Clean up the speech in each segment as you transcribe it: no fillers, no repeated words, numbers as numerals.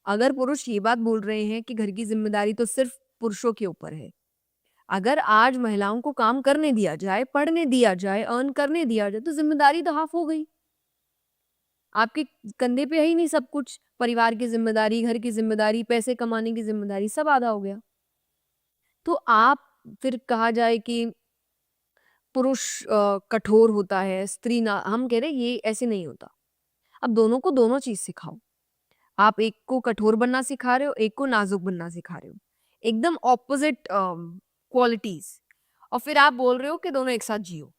अगर पुरुष ये बात बोल रहे हैं कि घर की ज़िम्मेदारी तो सिर्फ़ पुरुषों के ऊपर है। अगर आज महिलाओं को काम करने दिया जाए, पढ़ने दिया जाए, अर्न करने दिया जाए, तो ज़िम्मेदारी तो हाफ़ हो गई। आपके कंधे पे है ही नहीं सब कुछ, परिवार की ज़िम्मेदारी, घर की ज़िम्मेदारी, पैसे कमाने की ज़िम्मेदारी, सब आधा हो गया। तो आप फिर कहा जाए कि पुरुष कठोर होता है, स्त्री ना, हम कह रहे हैं ये ऐसे नहीं होता। आप दोनों को दोनों चीज़ सिखाओ। आप एक को कठोर बनना सिखा रहे हो, एक को नाज़ुक बनना सिखा रहे हो। एकदम ऑपोज़िट क्वालिटीज़, और फिर आप बोल रहे हो कि दोनों एक साथ जियो।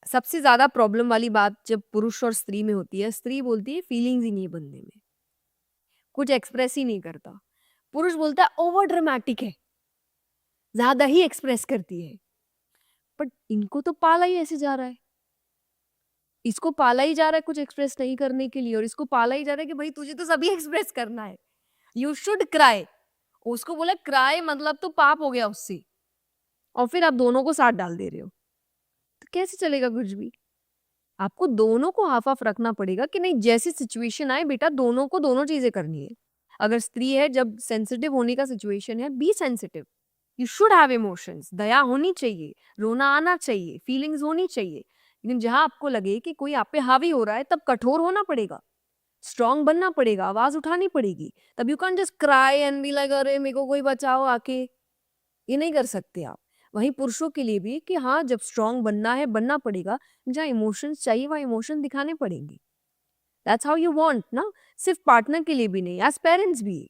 सबसे ज़्यादा प्रॉब्लम वाली बात जब पुरुष और स्त्री में होती है, स्त्री बोलती है फीलिंग्स ही नहीं है बंदे में, कुछ एक्सप्रेस ही नहीं करता। पुरुष बोलता है ओवर ड्रामेटिक है, ज़्यादा ही एक्सप्रेस करती है। बट इनको तो पाला ही ऐसे जा रहा है। इसको पाला ही जा रहा है कुछ एक्सप्रेस नहीं करने के लिए, और इसको पाला ही जा रहा है कि भाई तुझे तो सभी एक्सप्रेस करना है। You should cry. उसको बोला क्राई मतलब तो पाप हो गया उससे, और फिर आप दोनों को साथ डाल दे रहे हो। तो कैसे चलेगा कुछ भी? आपको दोनों को हाफ हाफ रखना पड़ेगा कि नहीं, जैसी सिचुएशन आए बेटा दोनों को दोनों चीजें करनी है। अगर स्त्री है, जब सेंसिटिव होने का सिचुएशन है, be sensitive. You should have emotions, दया होनी चाहिए, रोना आना चाहिए, फीलिंग्स होनी चाहिए। लेकिन जहां आपको लगे कि कोई आप पे हावी हो रहा है, तब कठोर होना पड़ेगा, स्ट्रांग बनना पड़ेगा, आवाज उठानी पड़ेगी। तब you can just cry and be like अरे मेरे को कोई बचाओ आके। ये नहीं कर सकते आप। वहीं पुरुषों के लिए भी कि हाँ, जब स्ट्रांग बनना है बनना पड़ेगा। जहाँ इमोशंस चाहिए वहाँ इमोशन दिखाने पड़ेंगे। दैट्स हाउ यू वांट ना। सिर्फ पार्टनर के लिए भी नहीं, एज पेरेंट्स भी।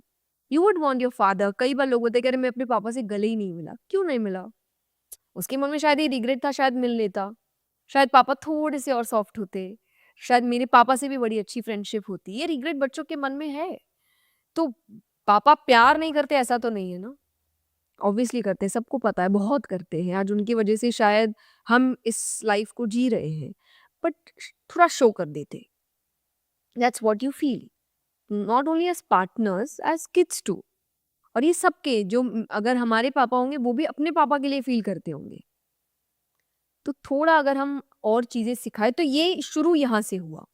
You would want your father, कई बार लोग होते हैं कि अरे मैं अपने पापा से गले ही नहीं मिला। क्यों नहीं मिला? उसके मन में शायद ये रिग्रेट था, शायद मिल लेता। शायद पापा थोड़े से और सॉफ्ट होते। शायद मेरे पापा से भी बड़ी अच्छी फ्रेंडशिप होती। ये रिग्रेट बच्चों के मन में है। तो पापा प्यार नहीं करते ऐसा तो नहीं है ना। ऑब्वियसली करते हैं, सबको पता है, बहुत करते हैं। आज उनकी वजह से शायद हम इस लाइफ को जी रहे हैं। बट थोड़ा शो कर देते। That's what you feel, not only as partners, as kids too. और ये सबके जो अगर हमारे पापा होंगे वो भी अपने पापा के लिए फील करते होंगे। तो थोड़ा अगर हम और चीजें सिखाए, तो ये शुरू यहाँ से हुआ,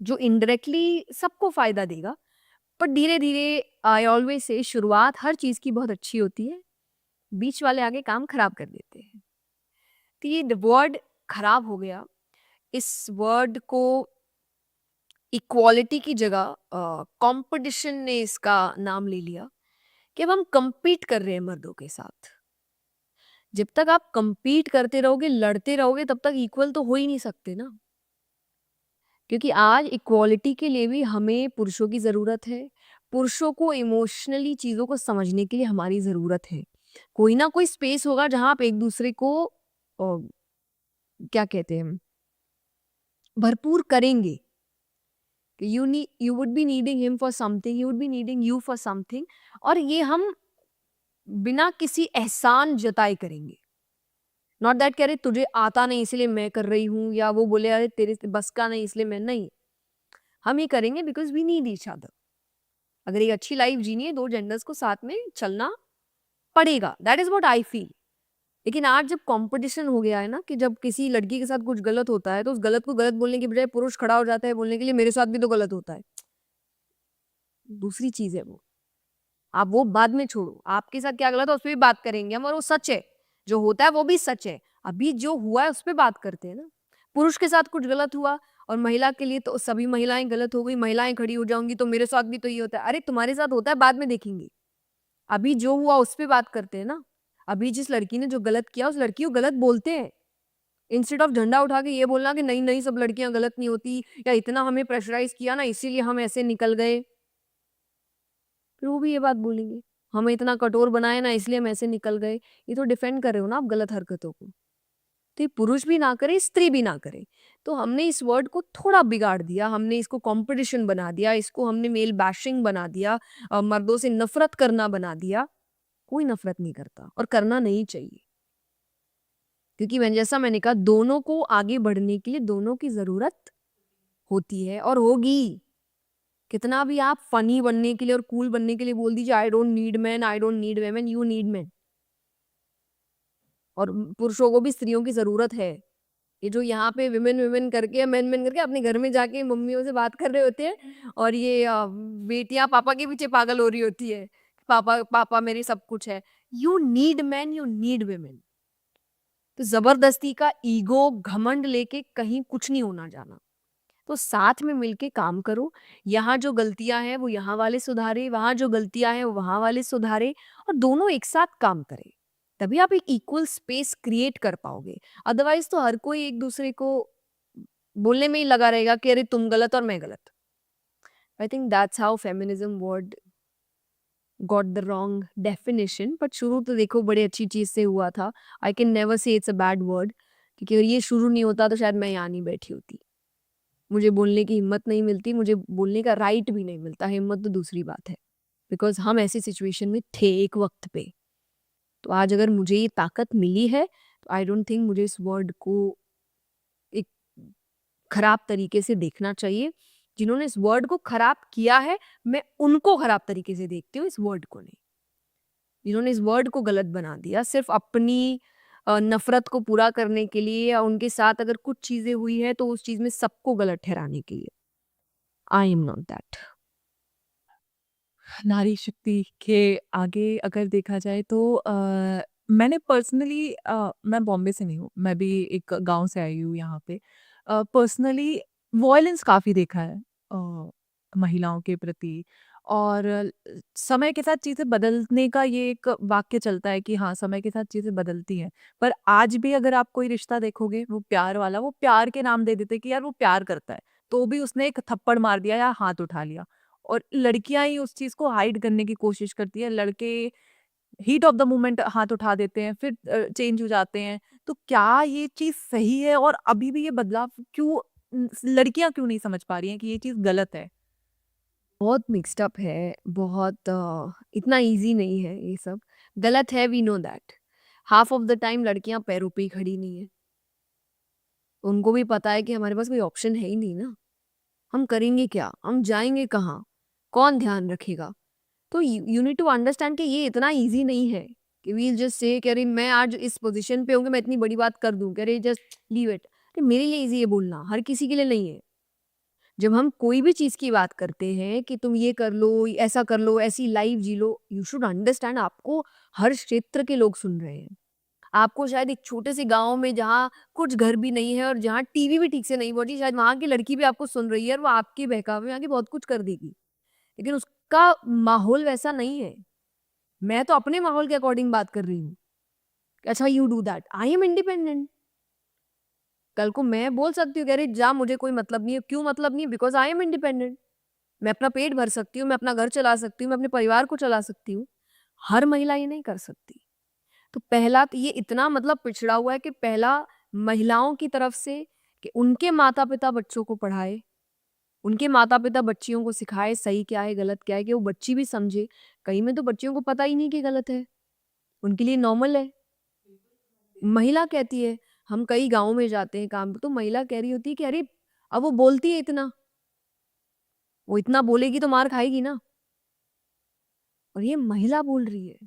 जो इनडायरेक्टली सबको फायदा देगा। पर धीरे धीरे, आई ऑलवेज से, शुरुआत हर चीज की बहुत अच्छी होती है, बीच वाले आगे काम खराब कर देते हैं। तो ये वर्ड खराब हो गया। इस वर्ड को इक्वालिटी की जगह कंपटीशन ने इसका नाम ले लिया, कि अब हम compete कर रहे हैं मर्दों के साथ। जब तक आप compete करते रहोगे, लड़ते रहोगे, तब तक इक्वल तो हो ही नहीं सकते ना। क्योंकि आज इक्वालिटी के लिए भी हमें पुरुषों की ज़रूरत है। पुरुषों को इमोशनली चीज़ों को समझने के लिए हमारी ज़रूरत है। कोई ना कोई स्पेस होगा जहाँ आप एक दूसरे को क्या कहते हैं, भरपूर करेंगे। You would be needing him for something, he would be needing you for something. और ये हम बिना किसी एहसान जताए करेंगे। नॉट दैट कि अरे तुझे आता नहीं इसलिए मैं कर रही हूँ, या वो बोले अरे तेरे से बस का नहीं इसलिए मैं नहीं। हम ये करेंगे because we need each other. अगर एक अच्छी लाइफ जीनी है, दो जेंडर्स को साथ में चलना पड़ेगा। That is what I feel. लेकिन आज जब कंपटीशन हो गया है ना, कि जब किसी लड़की के साथ कुछ गलत होता है, तो उस गलत को गलत बोलने की बजाय पुरुष खड़ा हो जाता है बोलने के लिए मेरे साथ भी तो गलत होता है। दूसरी चीज है वो, आप वो बाद में छोड़ो। आपके साथ क्या गलत है उस पर भी बात करेंगे हम, और वो सच है, जो होता है वो भी सच है। अभी जो हुआ है उस पर बात करते हैं ना। पुरुष के साथ कुछ गलत हुआ और महिला के लिए तो सभी महिलाएं गलत हो गई, महिलाएं खड़ी हो जाऊंगी तो मेरे साथ भी तो ये होता है। अरे तुम्हारे साथ होता है बाद में देखेंगे, अभी जो हुआ उस पर बात करते हैं ना। अभी जिस लड़की ने जो गलत किया उस लड़की को गलत बोलते हैं, इंस्टेड ऑफ झंडा उठा के ये बोलना कि नहीं नहीं सब लड़कियां गलत नहीं होती, या इतना हमें प्रेशराइज किया ना इसीलिए हम ऐसे निकल गए। फिर वो भी ये बात बोलेंगे, हमें इतना कठोर बनाया ना इसलिए हम ऐसे निकल गए। ये तो डिफेंड कर रहे हो ना आप गलत हरकतों को। तो ये पुरुष भी ना करे, स्त्री भी ना करे। तो हमने इस वर्ड को थोड़ा बिगाड़ दिया, हमने इसको कंपटीशन बना दिया, इसको हमने मेल बैशिंग बना दिया, मर्दों से नफरत करना बना दिया। कोई नफरत नहीं करता और करना नहीं चाहिए। क्योंकि जैसा मैंने कहा, दोनों को आगे बढ़ने के लिए दोनों की जरूरत होती है और होगी। कितना भी आप फनी बनने के लिए और कूल बनने के लिए बोल दीजिए I don't need man, I don't need women, you need man. और पुरुषों को भी स्त्रियों की जरूरत है। ये जो यहाँ पे विमेन विमेन करके मेन मेन करके अपने घर में जाके मम्मियों से बात कर रहे होते हैं और ये बेटियां पापा के पीछे पागल हो रही होती है, पापा पापा मेरे सब कुछ है। You need man, you need women. तो जबरदस्ती का ईगो घमंड लेके कहीं कुछ नहीं होना जाना। तो साथ में मिलके काम करो। यहाँ जो गलतियां हैं वो यहाँ वाले सुधारे, वहां जो गलतियां हैं वो वहां वाले सुधारे, और दोनों एक साथ काम करें। तभी आप एक इक्वल स्पेस क्रिएट कर पाओगे। अदरवाइज तो हर कोई एक दूसरे को बोलने में ही लगा रहेगा कि अरे तुम गलत और मैं गलत। I think that's how feminism word got the wrong definition. But शुरू तो देखो बड़े अच्छी चीज से हुआ था। I can never say it's a bad word, क्योंकि अगर ये शुरू नहीं होता तो शायद मैं यहाँ नहीं बैठी होती। मुझे बोलने की हिम्मत नहीं मिलती, मुझे बोलने का राइट भी नहीं मिलता। हिम्मत तो दूसरी बात है, बिकॉज हम ऐसी सिचुएशन में थे एक वक्त पे। तो आज अगर मुझे ये ताकत मिली है तो आई डोंट थिंक मुझे इस वर्ड को एक खराब तरीके से देखना चाहिए। जिन्होंने इस वर्ड को खराब किया है, मैं उनको खराब तरीके से देखती हूँ, इस वर्ड को नहीं। जिन्होंने इस वर्ड को गलत बना दिया सिर्फ अपनी नफरत को पूरा करने के लिए, या उनके साथ अगर कुछ चीजें हुई है तो उस चीज में सबको गलत ठहराने के लिए। I am not that. नारी शक्ति के आगे अगर देखा जाए तो मैंने पर्सनली मैं बॉम्बे से नहीं हूँ, मैं भी एक गाँव से आई हूँ यहाँ पे। पर्सनली वॉयलेंस काफ़ी देखा है महिलाओं के प्रति, और समय के साथ चीज़ें बदलने का ये एक वाक्य चलता है कि हाँ, समय के साथ चीज़ें बदलती हैं। पर आज भी अगर आप कोई रिश्ता देखोगे, वो प्यार वाला, वो प्यार के नाम दे देते हैं कि यार वो प्यार करता है, तो भी उसने एक थप्पड़ मार दिया या हाथ उठा लिया। और लड़कियाँ ही उस चीज़ को हाइड करने की कोशिश करती हैं, लड़के हीट ऑफ द मोमेंट हाथ उठा देते हैं, फिर चेंज हो जाते हैं। तो क्या ये चीज़ सही है, और अभी भी ये बदलाव क्यों लड़कियाँ क्यों नहीं समझ पा रही हैं कि ये चीज़ गलत है? बहुत मिक्स्ड अप है, बहुत इतना इजी नहीं है ये सब। गलत है, we know that. Half of the time लड़कियां पैरों पे ही खड़ी नहीं है। उनको भी पता है कि हमारे पास कोई ऑप्शन है ही नहीं ना। हम करेंगे क्या, हम जाएंगे कहाँ, कौन ध्यान रखेगा। तो यू नीड टू अंडरस्टैंड कि ये इतना इजी नहीं है कि वील जस्ट से कि अरे मैं आज इस पोजीशन पे हूँ कि मैं इतनी बड़ी बात कर दूं कि अरे जस्ट लीव इट। तो मेरे लिए इजी है बोलना, हर किसी के लिए नहीं है। जब हम कोई भी चीज की बात करते हैं कि तुम ये कर लो, ऐसा कर लो, ऐसी लाइफ जी लो, यू शुड अंडरस्टैंड आपको हर क्षेत्र के लोग सुन रहे हैं। आपको शायद एक छोटे से गांव में जहाँ कुछ घर भी नहीं है और जहाँ टीवी भी ठीक से नहीं पहुंची, शायद वहां की लड़की भी आपको सुन रही है और वो आपके बहकावे में आके बहुत कुछ कर देगी। लेकिन उसका माहौल वैसा नहीं है। मैं तो अपने माहौल के अकॉर्डिंग बात कर रही हूँ। अच्छा, you do that, I am independent. कल को मैं बोल सकती हूँ कि अरे जा, मुझे कोई मतलब नहीं है। क्यों मतलब नहीं है? Because I am independent. मैं अपना पेट भर सकती हूँ, मैं अपना घर चला सकती हूँ, मैं अपने परिवार को चला सकती हूँ। हर महिला ये नहीं कर सकती। तो पहला तो ये इतना मतलब पिछड़ा हुआ है कि पहला महिलाओं की तरफ से कि उनके माता पिता बच्चों को पढ़ाए, उनके माता पिता बच्चियों को सिखाए सही क्या है गलत क्या है, कि वो बच्ची भी समझे। कहीं में तो बच्चियों को पता ही नहीं कि गलत है, उनके लिए नॉर्मल है। महिला कहती है, हम कई गाँव में जाते हैं काम पे, तो महिला कह रही होती है कि अरे अब वो बोलती है इतना, वो इतना बोलेगी तो मार खाएगी ना। और ये महिला बोल रही है,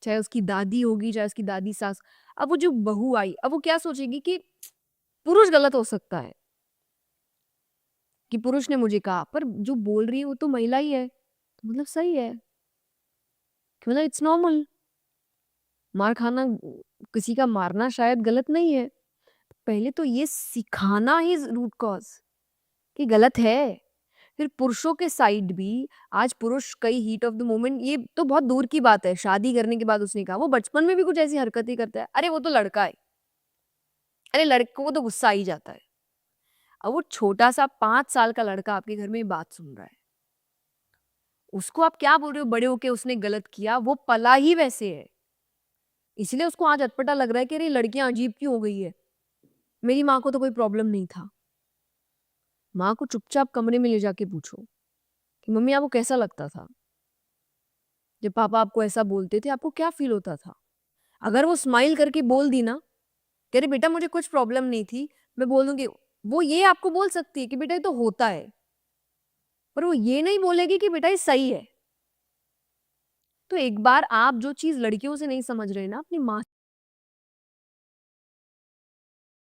चाहे उसकी दादी होगी, चाहे उसकी दादी सास। अब वो जो बहू आई, अब वो क्या सोचेगी कि पुरुष गलत हो सकता है, कि पुरुष ने मुझे कहा, पर जो बोल रही है वो तो महिला ही है, तो मतलब सही है, कि मतलब इट्स नॉर्मल। मार खाना, किसी का मारना शायद गलत नहीं है। पहले तो ये सिखाना ही रूट कॉज कि गलत है। फिर पुरुषों के साइड भी, आज पुरुष कई हीट ऑफ द मोमेंट, ये तो बहुत दूर की बात है, शादी करने के बाद उसने कहा, वो बचपन में भी कुछ ऐसी हरकतें करता है। अरे वो तो लड़का है, अरे लड़के को तो गुस्सा आ ही जाता है। अब वो छोटा सा 5 साल का लड़का आपके घर में ये बात सुन रहा है, उसको आप क्या बोल रहे हो बड़े होके उसने गलत किया, वो पला ही वैसे है। इसलिए उसको आज अटपटा लग रहा है कि अरे लड़कियां अजीब क्यों हो गई है। मेरी माँ को तो कोई प्रॉब्लम नहीं था। माँ को चुपचाप कमरे में ले जाके पूछो कि मम्मी आपको कैसा लगता था जब पापा आपको ऐसा बोलते थे, आपको क्या फील होता था। अगर वो स्माइल करके बोल दी ना कि अरे बेटा मुझे कुछ प्रॉब्लम नहीं थी, मैं बोल दूंगी, वो ये आपको बोल सकती है कि बेटा ये तो होता है, पर वो ये नहीं बोलेगी कि बेटा ये सही है। तो एक बार आप जो चीज लड़कियों से नहीं समझ रहे ना, अपनी माँ